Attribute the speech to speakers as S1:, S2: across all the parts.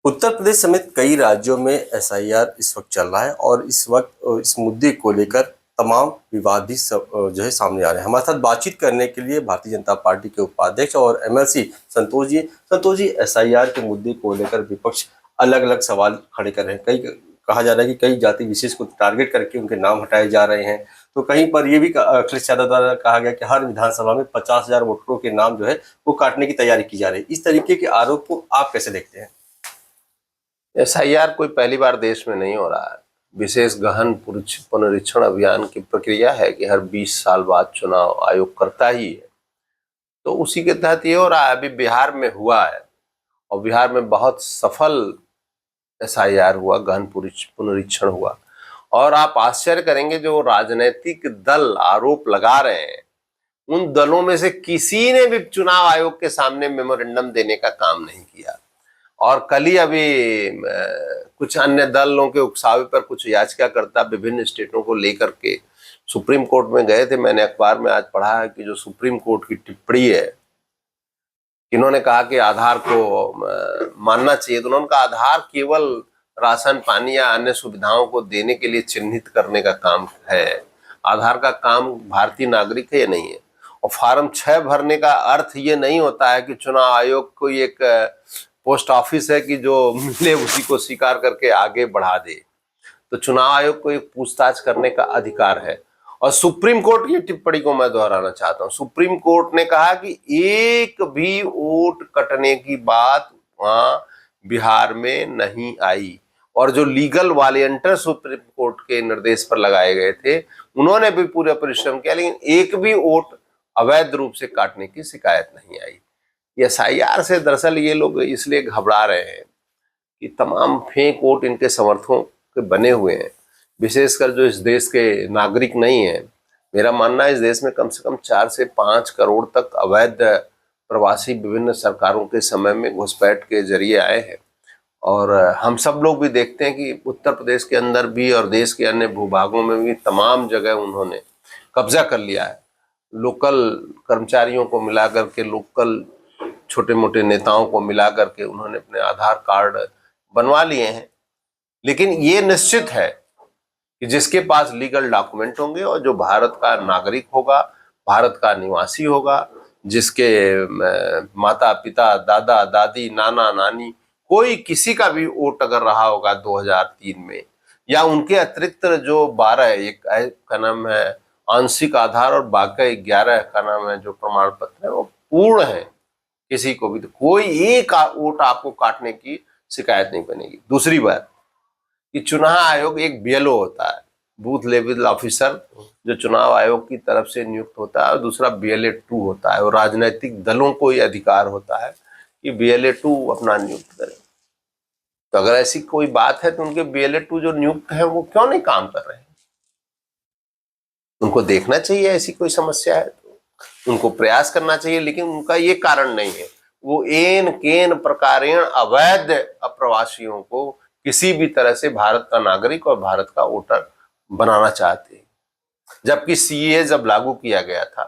S1: उत्तर प्रदेश समेत कई राज्यों में एसआईआर इस वक्त चल रहा है और इस वक्त इस मुद्दे को लेकर तमाम विवाद भी जो है सामने आ रहे हैं। हमारे साथ बातचीत करने के लिए भारतीय जनता पार्टी के उपाध्यक्ष और एमएलसी संतोष जी एसआईआर के मुद्दे को लेकर विपक्ष अलग अलग सवाल खड़े कर रहे हैं। कई कहा जा रहा है कि कई जाति विशेष को टारगेट करके उनके नाम हटाए जा रहे हैं। तो कहीं पर ये भी अखिलेश यादव द्वारा कहा गया कि हर विधानसभा में 50,000 वोटरों के नाम जो है वो काटने की तैयारी की जा रही है। इस तरीके के आरोप को आप कैसे देखते हैं?
S2: एसआईआर कोई पहली बार देश में नहीं हो रहा है। विशेष गहन पुनरीक्षण अभियान की प्रक्रिया है कि हर 20 साल बाद चुनाव आयोग करता ही है। तो उसी के तहत ये हो रहा है। अभी बिहार में हुआ है और बिहार में बहुत सफल एसआईआर हुआ, गहन पुनरीक्षण हुआ। और आप आश्चर्य करेंगे, जो राजनीतिक दल आरोप लगा रहे हैं उन दलों में से किसी ने भी चुनाव आयोग के सामने मेमोरेंडम देने का काम नहीं किया। और कल ही अभी कुछ अन्य दलों के उकसावे पर कुछ याचिकाकर्ता विभिन्न स्टेटों को लेकर के सुप्रीम कोर्ट में गए थे। मैंने अखबार में आज पढ़ा है कि जो सुप्रीम कोर्ट की टिप्पणी है, इन्होंने कहा कि आधार को मानना चाहिए, तो उन्होंने कहा आधार केवल राशन पानी या अन्य सुविधाओं को देने के लिए चिन्हित करने का काम है। आधार का काम भारतीय नागरिक है या नहीं है। और फॉर्म 6 भरने का अर्थ ये नहीं होता है कि चुनाव आयोग कोई एक पोस्ट ऑफिस है कि जो मिले उसी को स्वीकार करके आगे बढ़ा दे। तो चुनाव आयोग को एक पूछताछ करने का अधिकार है। और सुप्रीम कोर्ट की टिप्पणी को मैं दोहराना चाहता हूं। सुप्रीम कोर्ट ने कहा कि एक भी वोट कटने की बात वहां बिहार में नहीं आई। और जो लीगल वॉलंटियर सुप्रीम कोर्ट के निर्देश पर लगाए गए थे, उन्होंने भी पूरा परिश्रम किया, लेकिन एक भी वोट अवैध रूप से काटने की शिकायत नहीं आई। एसआईआर से दरअसल ये लोग इसलिए घबरा रहे हैं कि तमाम फेक वोट इनके समर्थकों के बने हुए हैं, विशेषकर जो इस देश के नागरिक नहीं है। मेरा मानना है इस देश में कम से कम 4 से 5 करोड़ तक अवैध प्रवासी विभिन्न सरकारों के समय में घुसपैठ के जरिए आए हैं। और हम सब लोग भी देखते हैं कि उत्तर प्रदेश के अंदर भी और देश के अन्य भूभागों में भी तमाम जगह उन्होंने कब्जा कर लिया है। लोकल कर्मचारियों को मिला करके, लोकल छोटे मोटे नेताओं को मिला करके उन्होंने अपने आधार कार्ड बनवा लिए हैं। लेकिन ये निश्चित है कि जिसके पास लीगल डॉक्यूमेंट होंगे और जो भारत का नागरिक होगा, भारत का निवासी होगा, जिसके माता पिता, दादा दादी, नाना नानी, कोई किसी का भी वोट अगर रहा होगा 2003 में, या उनके अतिरिक्त जो 12 एक का नाम है आंशिक आधार और बाकी 11 का नाम है जो प्रमाण पत्र है, वो पूर्ण है। किसी को भी तो कोई एक वोट आपको काटने की शिकायत नहीं बनेगी। दूसरी बात कि चुनाव आयोग एक बीएलओ होता है, बूथ लेवल ऑफिसर, जो चुनाव आयोग की तरफ से नियुक्त होता है, और दूसरा BLA-2 होता है। और राजनीतिक दलों को ये अधिकार होता है कि BLA-2 अपना नियुक्त करें। तो अगर ऐसी कोई बात है तो उनके BLA-2 जो नियुक्त है वो क्यों नहीं काम कर रहे हैं? उनको देखना चाहिए ऐसी कोई समस्या है तो उनको प्रयास करना चाहिए, लेकिन उनका ये कारण नहीं है। वो एन केन प्रकारेण अवैध अप्रवासियों को किसी भी तरह से भारत का नागरिक और भारत का वोटर बनाना चाहते हैं। जबकि सीए जब लागू किया गया था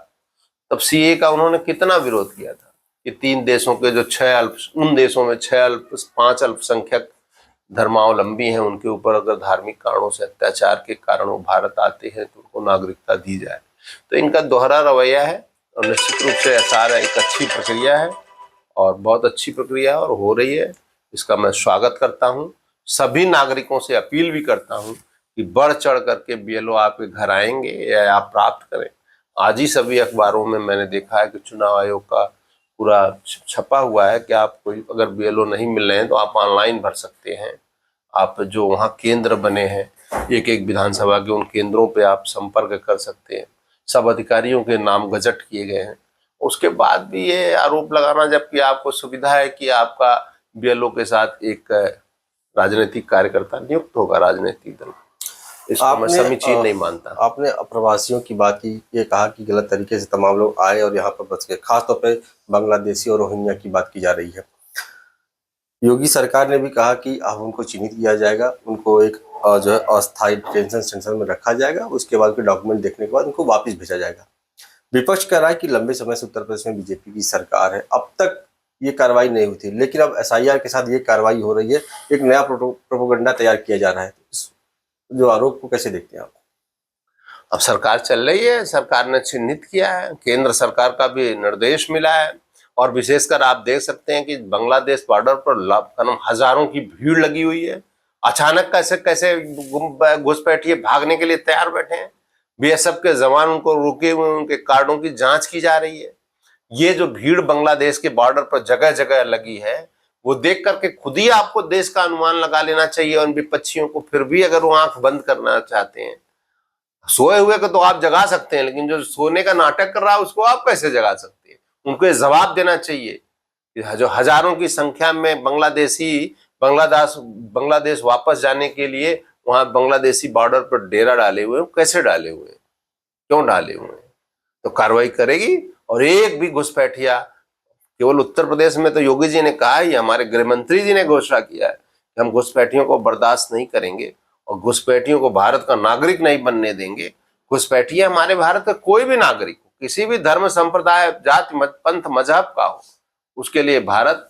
S2: तब सीए का उन्होंने कितना विरोध किया था कि 3 देशों के जो 6 उन देशों में 5 अल्पसंख्यक धर्मावलंबी हैं, उनके ऊपर अगर धार्मिक कारणों से अत्याचार के कारण वो भारत आते हैं तो उनको नागरिकता दी जाए। तो इनका दोहरा रवैया है और निश्चित रूप से एसआईआर एक अच्छी प्रक्रिया है और बहुत अच्छी प्रक्रिया और हो रही है। इसका मैं स्वागत करता हूँ। सभी नागरिकों से अपील भी करता हूँ कि बढ़ चढ़ करके बीएलओ आपके घर आएंगे या आप प्राप्त करें। आज ही सभी अखबारों में मैंने देखा है कि चुनाव आयोग का पूरा छपा हुआ है कि आप कोई अगर बीएलओ नहीं मिल रहे हैं तो आप ऑनलाइन भर सकते हैं। आप जो वहाँ केंद्र बने हैं, एक एक विधानसभा के उन केंद्रों पे आप संपर्क कर सकते हैं। सब अधिकारियों के नाम गजट किए गए हैं। उसके बाद भी ये आरोप लगाना, जबकि आपको सुविधा है कि आपका बीएलओ के साथ एक राजनीतिक कार्यकर्ता नियुक्त होगा राजनीतिक दल, इसको मैं समीचीन नहीं मानता।
S1: आपने अप्रवासियों की बात की, ये कहा कि गलत तरीके से तमाम लोग आए और यहाँ पर बच गए। खासतौर पे बांग्लादेशी और रोहिंग्या की बात की जा रही है। योगी सरकार ने भी कहा कि अब उनको चिन्हित किया जाएगा, उनको एक जो है अस्थायी डिटेंशन सेंटर में रखा जाएगा, उसके बाद के डॉक्यूमेंट देखने के बाद उनको वापस भेजा जाएगा। विपक्ष कह रहा है कि लंबे समय से उत्तर प्रदेश में बीजेपी की सरकार है, अब तक ये कार्रवाई नहीं हुई थी, लेकिन अब एसआईआर के साथ ये कार्रवाई हो रही है, एक नया प्रोपोगंडा तैयार किया जा रहा है। इस जो आरोप को कैसे देखते हैं आप?
S2: अब सरकार चल रही है, सरकार ने चिन्हित किया है, केंद्र सरकार का भी निर्देश मिला है, और विशेषकर आप देख सकते हैं कि बांग्लादेश बॉर्डर पर हजारों की भीड़ लगी हुई है। अचानक कैसे कैसे घुसपैठिए भागने के लिए तैयार बैठे हैं। बीएसएफ के जवान उनको रोके हुए, उनके कार्डों की जांच की जा रही है। ये जो भीड़ बांग्लादेश के बॉर्डर पर जगह जगह लगी है, वो देख करके खुद ही आपको देश का अनुमान लगा लेना चाहिए उन विपक्षियों को। फिर भी अगर वो आंख बंद करना चाहते हैं, सोए हुए को तो आप जगा सकते हैं, लेकिन जो सोने का नाटक कर रहा है उसको आप कैसे जगा सकते हैं? उनको ये जवाब देना चाहिए। जो हजारों की संख्या में बांग्लादेश वापस जाने के लिए वहां बांग्लादेशी बॉर्डर पर डेरा डाले हुए हैं, कैसे डाले हुए हैं, क्यों डाले हुए हैं? तो कार्रवाई करेगी। और एक भी घुसपैठिया, केवल उत्तर प्रदेश में तो योगी जी ने कहा है, हमारे गृह मंत्री जी ने घोषणा किया है कि हम घुसपैठियों को बर्दाश्त नहीं करेंगे और घुसपैठियों को भारत का नागरिक नहीं बनने देंगे। घुसपैठिया हमारे भारत का कोई भी नागरिक हो, किसी भी धर्म संप्रदाय जाति पंथ मजहब का हो, उसके लिए भारत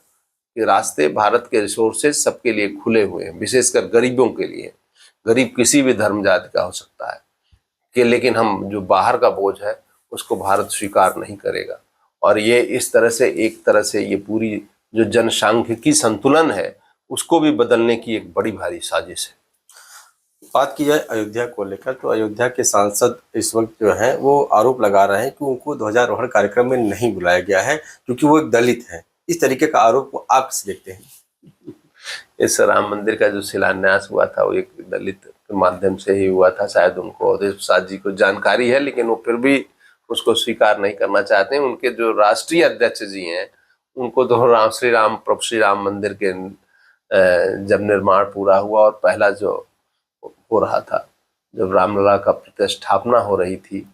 S2: के रास्ते, भारत के रिसोर्सेज सबके लिए खुले हुए हैं, विशेषकर गरीबों के लिए। गरीब किसी भी धर्म जाति का हो सकता है कि, लेकिन हम जो बाहर का बोझ है उसको भारत स्वीकार नहीं करेगा। और ये इस तरह से, एक तरह से ये पूरी जो जनसांख्यिकी संतुलन है उसको भी बदलने की एक बड़ी भारी साजिश है।
S1: बात की जाए अयोध्या को लेकर, तो अयोध्या के सांसद इस वक्त जो है वो आरोप लगा रहे हैं कि उनको ध्वजारोहण कार्यक्रम में नहीं बुलाया गया है क्योंकि वो एक दलित है। इस तरीके का आरोप को आप कैसे देखते हैं?
S2: इस राम मंदिर का जो शिलान्यास हुआ था वो एक दलित के माध्यम से ही हुआ था। शायद उनको अवधेश प्रसाद जी को जानकारी है, लेकिन वो फिर भी उसको स्वीकार नहीं करना चाहते हैं। उनके जो राष्ट्रीय अध्यक्ष जी हैं, उनको तो प्रभु श्री राम मंदिर के जब निर्माण पूरा हुआ और पहला जो हो रहा था, जब रामलला का प्रतिष्ठापना हो रही थी,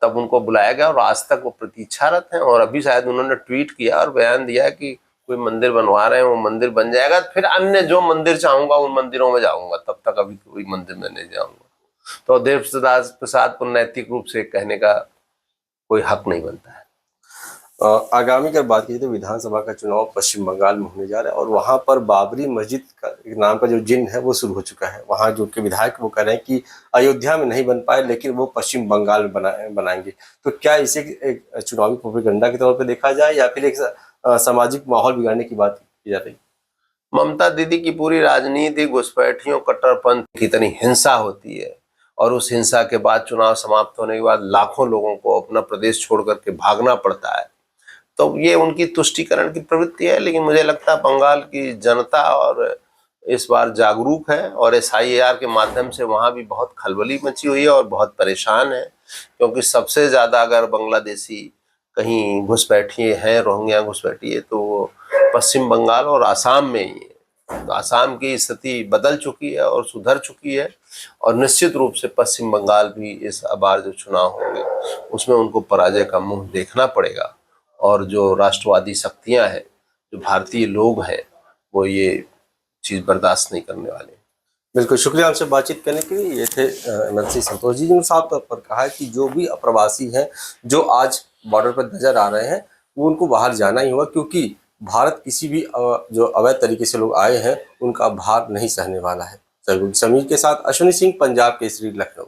S2: तब उनको बुलाया गया और आज तक वो प्रतीक्षारत हैं। और अभी शायद उन्होंने ट्वीट किया और बयान दिया कि कोई मंदिर बनवा रहे हैं, वो मंदिर बन जाएगा फिर अन्य जो मंदिर चाहूंगा उन मंदिरों में जाऊंगा, तब तक अभी कोई मंदिर में नहीं जाऊंगा। तो अवधेश प्रसाद को नैतिक रूप से कहने का कोई हक नहीं बनता है।
S1: आगामी अगर बात की तो विधानसभा का चुनाव पश्चिम बंगाल में होने जा रहा है और वहां पर बाबरी मस्जिद का नाम का जो जिन्न है वो शुरू हो चुका है। वहां जो कि विधायक वो कह रहे हैं कि अयोध्या में नहीं बन पाए लेकिन वो पश्चिम बंगाल में बनाएंगे। तो क्या इसे एक चुनावी प्रोपेगेंडा के तौर पर देखा जाए या फिर एक सामाजिक माहौल बिगाड़ने की बात की जा रही?
S2: ममता दीदी की पूरी राजनीति घुसपैठियों, कट्टरपंथ की इतनी हिंसा होती है और उस हिंसा के बाद चुनाव समाप्त होने के बाद लाखों लोगों को अपना प्रदेश छोड़ करके भागना पड़ता है। तो ये उनकी तुष्टीकरण की प्रवृत्ति है। लेकिन मुझे लगता है बंगाल की जनता और इस बार जागरूक है और एसआईआर के माध्यम से वहाँ भी बहुत खलबली मची हुई है और बहुत परेशान है, क्योंकि सबसे ज़्यादा अगर बांग्लादेशी कहीं घुसपैठिए हैं, रोहिंग्या घुसपैठिए, तो पश्चिम बंगाल और आसाम में ही है। तो आसाम की स्थिति बदल चुकी है और सुधर चुकी है और निश्चित रूप से पश्चिम बंगाल भी इस बार जो चुनाव होंगे उसमें उनको पराजय का मुंह देखना पड़ेगा। और जो राष्ट्रवादी शक्तियां हैं, जो भारतीय लोग हैं, वो ये चीज़ बर्दाश्त नहीं करने वाले।
S1: बिल्कुल, शुक्रिया हमसे बातचीत करने के लिए। ये थे एमएलसी संतोष जी, जिन्होंने साफ तौर पर कहा है कि जो भी अप्रवासी हैं जो आज बॉर्डर पर नजर आ रहे हैं वो उनको बाहर जाना ही होगा, क्योंकि भारत किसी भी जो अवैध तरीके से लोग आए हैं उनका भार नहीं सहने वाला है। समीर के साथ अश्विनी सिंह, पंजाब केसरी, लखनऊ।